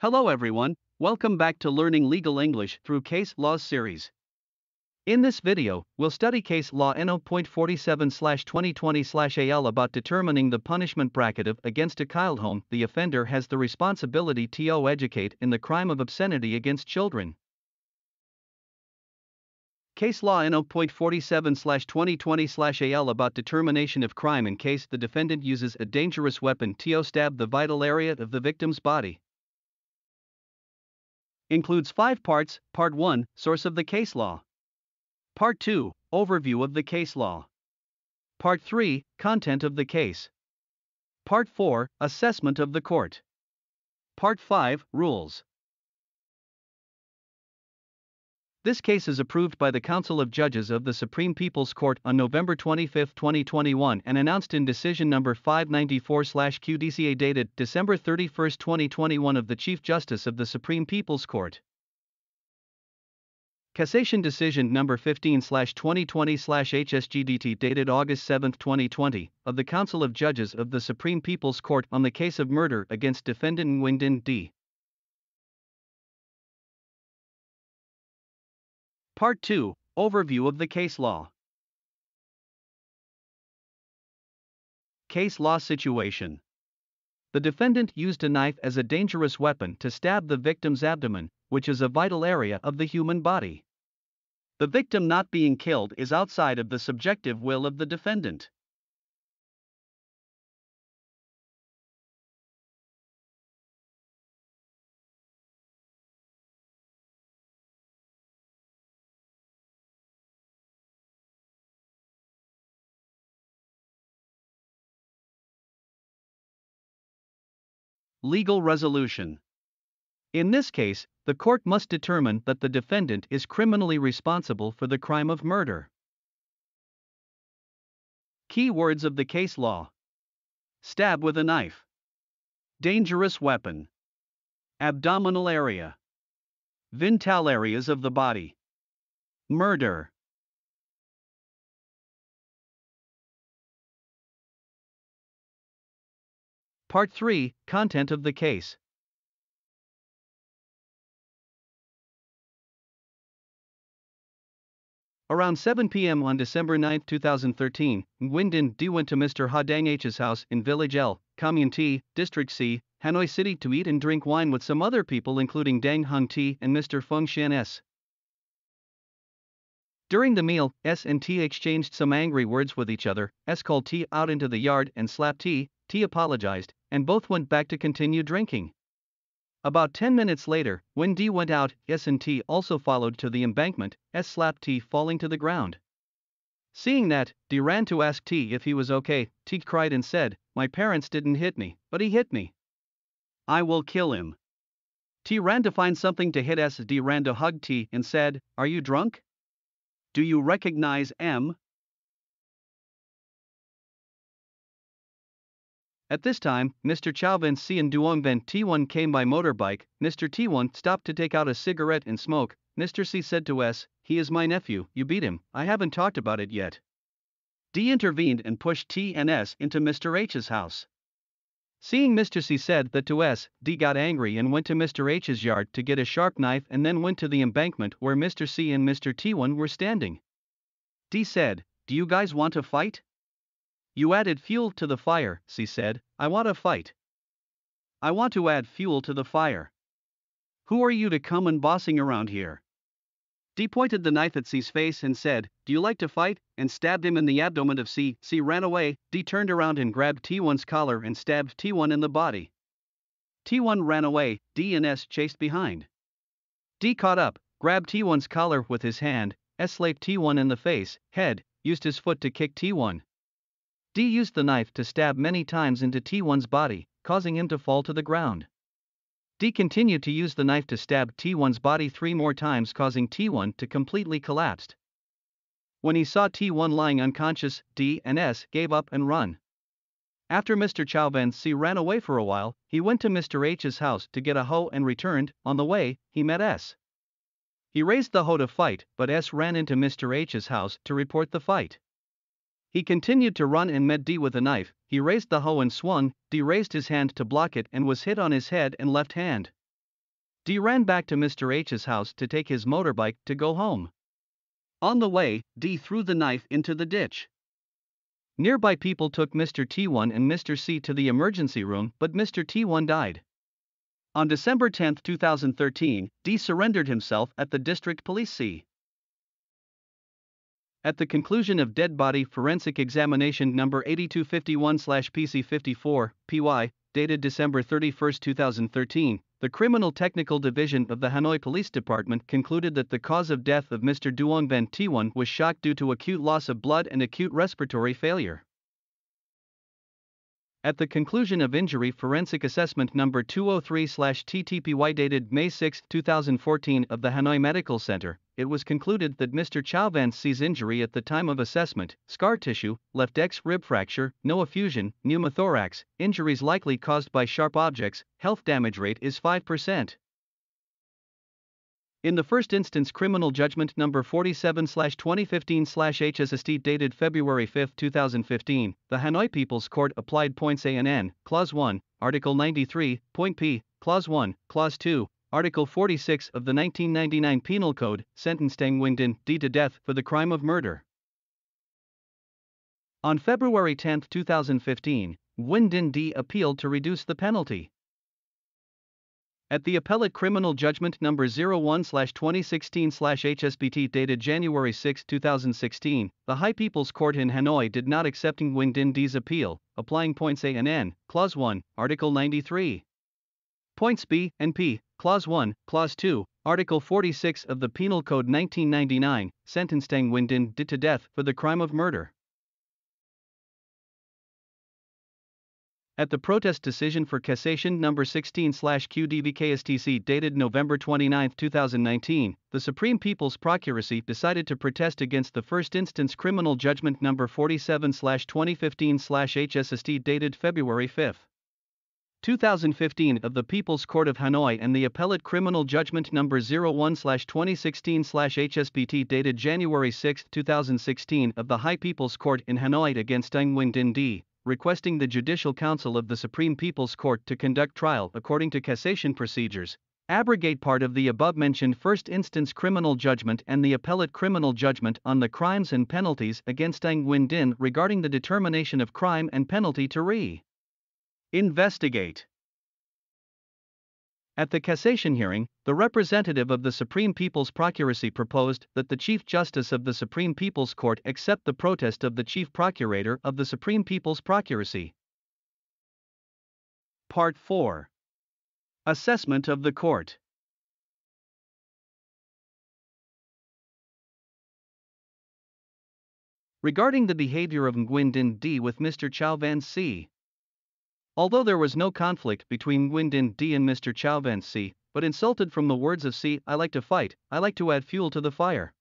Hello everyone, welcome back to Learning Legal English through Case Laws series. In this video, we'll study Case Law No.47/2020/AL about determining the punishment bracket of against a child whom the offender has the responsibility to educate in the crime of obscenity against children. Case Law No.47/2020/AL about determination of crime in case the defendant uses a dangerous weapon to stab the vital area of the victim's body. Includes 5 parts. Part 1, Source of the case law. Part 2, Overview of the case law. Part 3, Content of the case. Part 4, Assessment of the court. Part 5, Rules. This case is approved by the Council of Judges of the Supreme People's Court on November 25, 2021 and announced in Decision Number 594/QDCA dated December 31, 2021 of the Chief Justice of the Supreme People's Court. Cassation Decision Number 15/2020/HSGDT dated August 7, 2020 of the Council of Judges of the Supreme People's Court on the case of murder against defendant NGUY D. Part 2, Overview of the case law. Case law situation. The defendant used a knife as a dangerous weapon to stab the victim's abdomen, which is a vital area of the human body. The victim not being killed is outside of the subjective will of the defendant. Legal resolution. In this case, the court must determine that the defendant is criminally responsible for the crime of murder. Key words of the case law: stab with a knife, dangerous weapon, abdominal area, vital areas of the body, murder. Part 3, Content of the case. Around 7 p.m. on December 9, 2013, NGUY D went to Mr. Ha Dang H's house in Village L, Commune T, District C, Hanoi City to eat and drink wine with some other people including Dang Hung T and Mr. Feng Xian S. During the meal, S and T exchanged some angry words with each other. S called T out into the yard and slapped T. T apologized, and both went back to continue drinking. About 10 minutes later, when D went out, S and T also followed to the embankment. S slapped T, falling to the ground. Seeing that, D ran to ask T if he was okay. T cried and said, "My parents didn't hit me, but he hit me. I will kill him." T ran to find something to hit S. D ran to hug T and said, "Are you drunk? Do you recognize M?" At this time, Mr. Chao Van C and Duong Van T1 came by motorbike. Mr. T1 stopped to take out a cigarette and smoke. Mr. C said to S, "He is my nephew, you beat him, I haven't talked about it yet." D intervened and pushed T and S into Mr. H's house. Seeing Mr. C said that to S, D got angry and went to Mr. H's yard to get a sharp knife and then went to the embankment where Mr. C and Mr. T1 were standing. D said, "Do you guys want to fight? You added fuel to the fire," C said. "I want to fight. I want to add fuel to the fire. Who are you to come and bossing around here?" D pointed the knife at C's face and said, "Do you like to fight?" and stabbed him in the abdomen of C. C ran away. D turned around and grabbed T1's collar and stabbed T1 in the body. T1 ran away. D and S chased behind. D caught up, grabbed T1's collar with his hand. S slapped T1 in the face, head, used his foot to kick T1. D used the knife to stab many times into T1's body, causing him to fall to the ground. D continued to use the knife to stab T1's body 3 more times, causing T1 to completely collapse. When he saw T1 lying unconscious, D and S gave up and run. After Mr. Chao Van C ran away for a while, he went to Mr. H's house to get a hoe and returned. On the way, he met S. He raised the hoe to fight, but S ran into Mr. H's house to report the fight. He continued to run and met D with a knife. He raised the hoe and swung. D raised his hand to block it and was hit on his head and left hand. D ran back to Mr. H's house to take his motorbike to go home. On the way, D threw the knife into the ditch. Nearby people took Mr. T1 and Mr. C to the emergency room, but Mr. T1 died. On December 10, 2013, D surrendered himself at the District Police C. At the conclusion of Dead Body Forensic Examination number 8251/PC54, PY, dated December 31, 2013, the Criminal Technical Division of the Hanoi Police Department concluded that the cause of death of Mr. Duong Van T1 was shock due to acute loss of blood and acute respiratory failure. At the conclusion of Injury Forensic Assessment number 203/TTPY dated May 6, 2014 of the Hanoi Medical Center, it was concluded that Mr. Chow Van C's injury at the time of assessment, scar tissue, left X rib fracture, no effusion, pneumothorax, injuries likely caused by sharp objects, health damage rate is 5%. In the first instance criminal judgment number 47/2015/HSST dated February 5, 2015, the Hanoi People's Court applied points A and N, Clause 1, Article 93, Point P, Clause 1, Clause 2, Article 46 of the 1999 Penal Code, sentenced Nguyen Dinh D to death for the crime of murder. On February 10, 2015, Nguyen Dinh D appealed to reduce the penalty. At the Appellate Criminal Judgment number 01/2016/HSBT dated January 6, 2016, the High People's Court in Hanoi did not accept Nguyen Dinh D's appeal, applying points A and N, Clause 1, Article 93. Points B and P, Clause 1, Clause 2, Article 46 of the Penal Code 1999, sentenced Nguyen Dinh D to death for the crime of murder. At the protest decision for cassation number 16/QDVKSTC dated November 29, 2019, the Supreme People's Procuracy decided to protest against the first instance criminal judgment number 47/2015/HSST dated February 5, 2015 of the People's Court of Hanoi and the Appellate Criminal Judgment number 01/2016/HSBT dated January 6, 2016 of the High People's Court in Hanoi against Nguyen Dinh D, requesting the Judicial Council of the Supreme People's Court to conduct trial according to cassation procedures, abrogate part of the above-mentioned first instance criminal judgment and the appellate criminal judgment on the crimes and penalties against Nguyen Dinh regarding the determination of crime and penalty to investigate. At the cassation hearing, the representative of the Supreme People's Procuracy proposed that the Chief Justice of the Supreme People's Court accept the protest of the Chief Procurator of the Supreme People's Procuracy. Part 4. Assessment of the Court. Regarding the behavior of Nguyen Dinh D with Mr. Chow Van C. Although there was no conflict between Nguyen Dinh D and Mr. Chow Van C, but insulted from the words of C, I like to fight, I like to add fuel to the fire.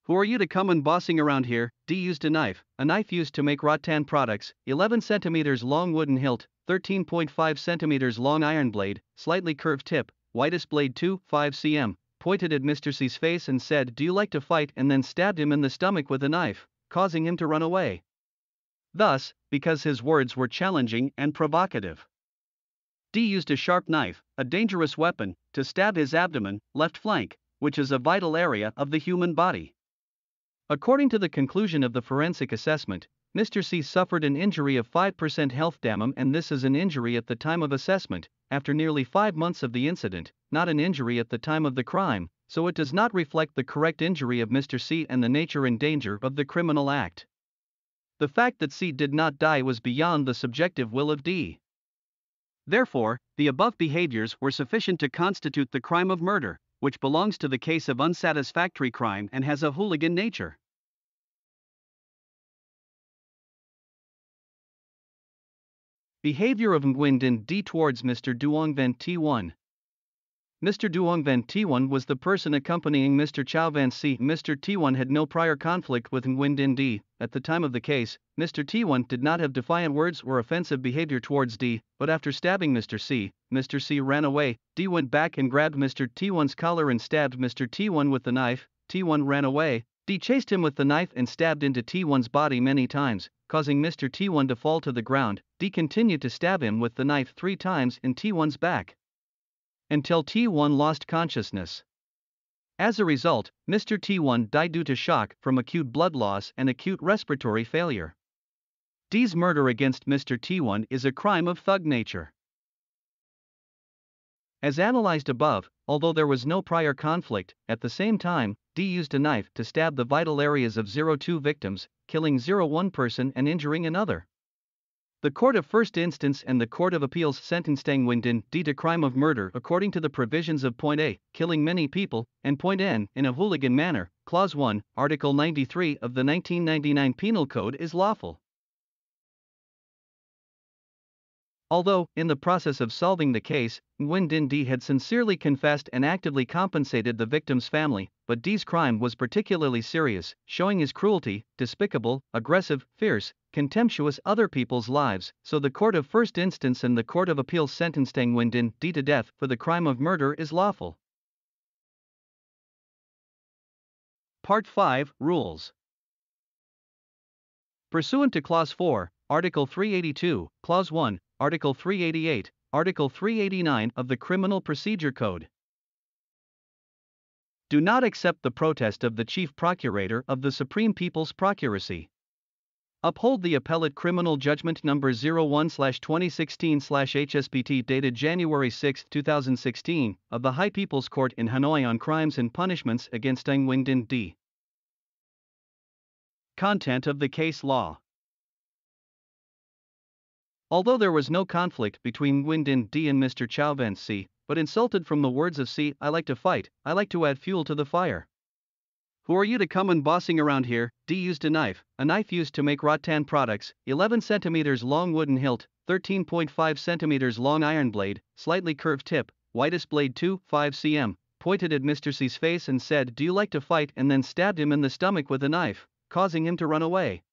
Who are you to come and bossing around here? D used a knife used to make rattan products, 11 cm long wooden hilt, 13.5 cm long iron blade, slightly curved tip, widest blade 2.5 cm, pointed at Mr. C's face and said, "Do you like to fight?" and then stabbed him in the stomach with a knife, causing him to run away. Thus, because his words were challenging and provocative, D used a sharp knife, a dangerous weapon, to stab his abdomen, left flank, which is a vital area of the human body. According to the conclusion of the forensic assessment, Mr. C suffered an injury of 5% health damage, and this is an injury at the time of assessment, after nearly 5 months of the incident, not an injury at the time of the crime, so it does not reflect the correct injury of Mr. C and the nature and danger of the criminal act. The fact that C did not die was beyond the subjective will of D. Therefore, the above behaviors were sufficient to constitute the crime of murder, which belongs to the case of unsatisfactory crime and has a hooligan nature. Behavior of Nguyen Dinh D towards Mr. Duong Van T1. Mr. Duong Van T1 was the person accompanying Mr. Chow Van C. Mr. T1 had no prior conflict with Nguyen Dinh D. At the time of the case, Mr. T1 did not have defiant words or offensive behavior towards D, but after stabbing Mr. C ran away. D went back and grabbed Mr. T1's collar and stabbed Mr. T1 with the knife. T1 ran away. D chased him with the knife and stabbed into T1's body many times, causing Mr. T1 to fall to the ground. D continued to stab him with the knife 3 times in T1's back. until T1 lost consciousness. As a result, Mr. T1 died due to shock from acute blood loss and acute respiratory failure. D's murder against Mr. T1 is a crime of thug nature. As analyzed above, although there was no prior conflict, at the same time, D used a knife to stab the vital areas of 02 victims, killing 01 person and injuring another. The Court of First Instance and the Court of Appeals sentenced Nguyen D to crime of murder according to the provisions of Point A, killing many people, and Point N, in a hooligan manner. Clause 1, Article 93 of the 1999 Penal Code is lawful. Although, in the process of solving the case, Nguyen D had sincerely confessed and actively compensated the victim's family, but D's crime was particularly serious, showing his cruelty, despicable, aggressive, fierce, contemptuous other people's lives, so the Court of First Instance and the Court of Appeals sentenced Nguyen D to death for the crime of murder is lawful. Part 5, Rules. Pursuant to Clause 4, Article 382, Clause 1, Article 388, Article 389 of the Criminal Procedure Code. Do not accept the protest of the Chief Procurator of the Supreme People's Procuracy. Uphold the Appellate Criminal Judgment No. 01/2016/HSPT dated January 6, 2016, of the High People's Court in Hanoi on crimes and punishments against Nguyen D. Content of the case law. Although there was no conflict between Nguyen D and Mr. Chow Van C, but insulted from the words of C, I like to fight, I like to add fuel to the fire. Who are you to come and bossing around here? D used a knife used to make rattan products, 11 cm long wooden hilt, 13.5 cm long iron blade, slightly curved tip, widest blade 2.5 cm, pointed at Mr. C's face and said, "Do you like to fight?" and then stabbed him in the stomach with a knife, causing him to run away.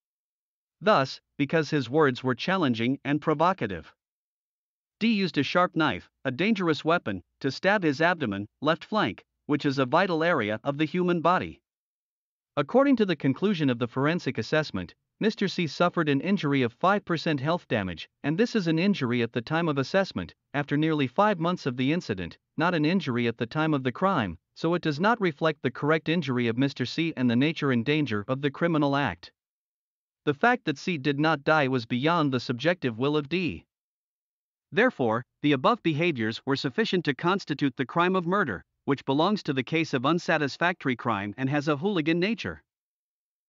Thus, because his words were challenging and provocative, D used a sharp knife, a dangerous weapon, to stab his abdomen, left flank, which is a vital area of the human body. According to the conclusion of the forensic assessment, Mr. C suffered an injury of 5% health damage, and this is an injury at the time of assessment, after nearly 5 months of the incident, not an injury at the time of the crime, so it does not reflect the correct injury of Mr. C and the nature and danger of the criminal act. The fact that C did not die was beyond the subjective will of D. Therefore, the above behaviors were sufficient to constitute the crime of murder, which belongs to the case of unsatisfactory crime and has a hooligan nature.